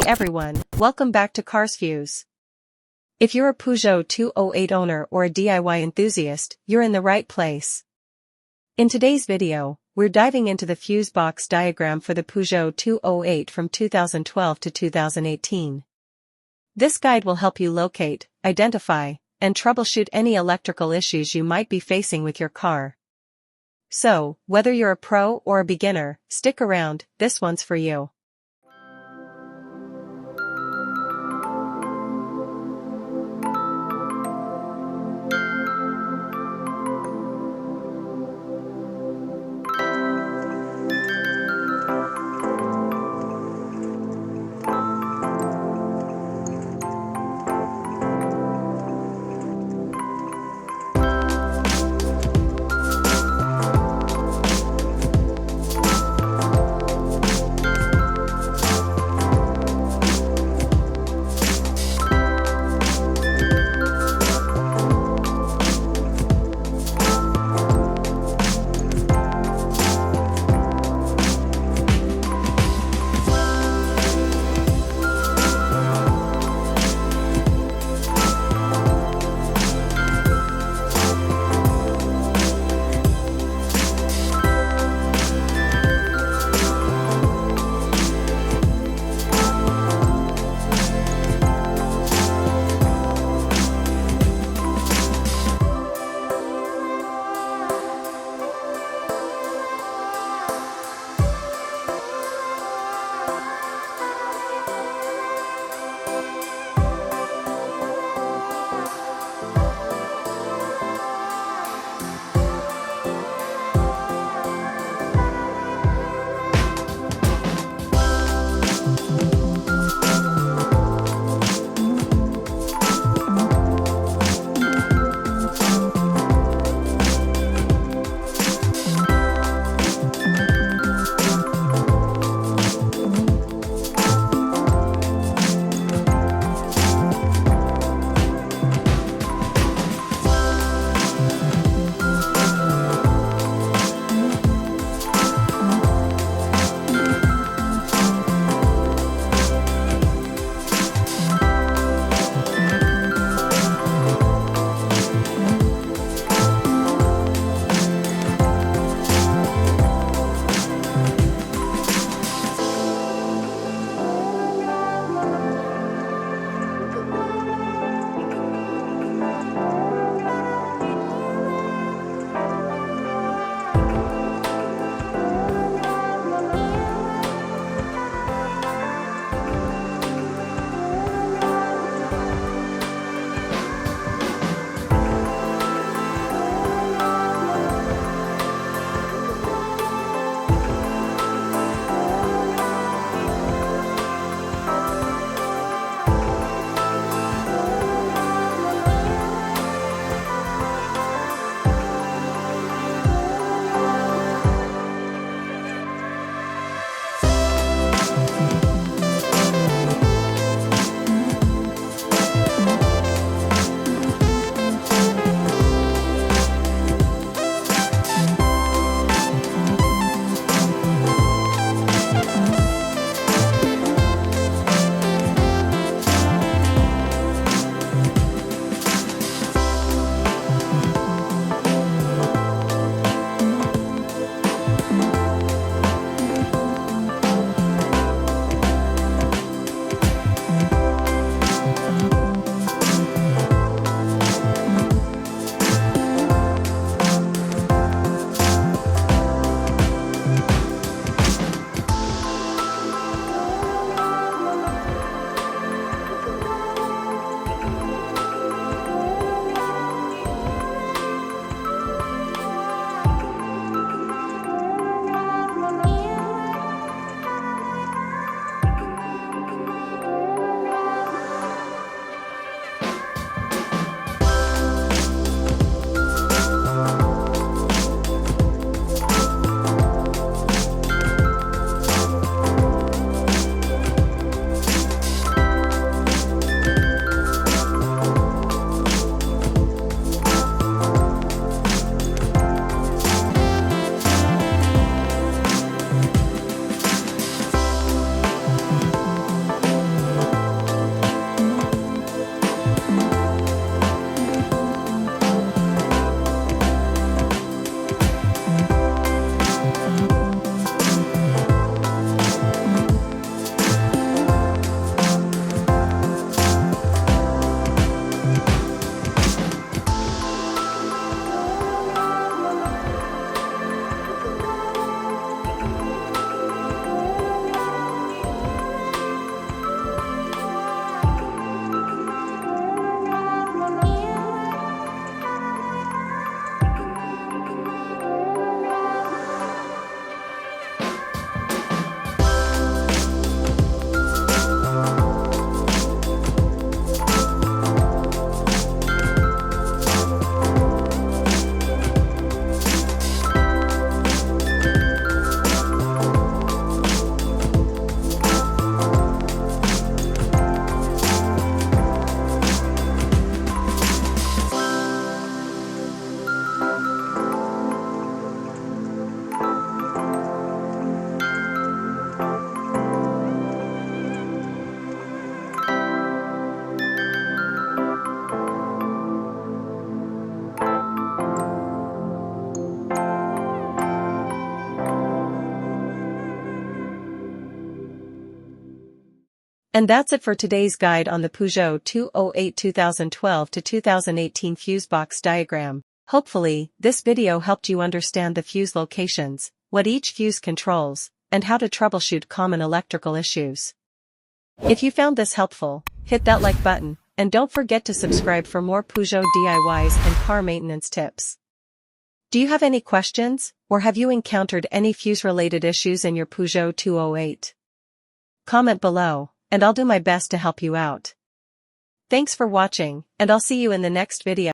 Hey everyone, welcome back to Cars Fuse. If you're a Peugeot 208 owner or a DIY enthusiast, you're in the right place. In today's video, we're diving into the Fusebox diagram for the Peugeot 208 from 2012 to 2018. This guide will help you locate, identify, and troubleshoot any electrical issues you might be facing with your car. So, whether you're a pro or a beginner, stick around, this one's for you. And that's it for today's guide on the Peugeot 208 2012 to 2018 Fusebox diagram. Hopefully, this video helped you understand the fuse locations, what each fuse controls, and how to troubleshoot common electrical issues. If you found this helpful, hit that like button, and don't forget to subscribe for more Peugeot DIYs and car maintenance tips. Do you have any questions, or have you encountered any fuse-related issues in your Peugeot 208? Comment below, and I'll do my best to help you out. Thanks for watching, and I'll see you in the next video.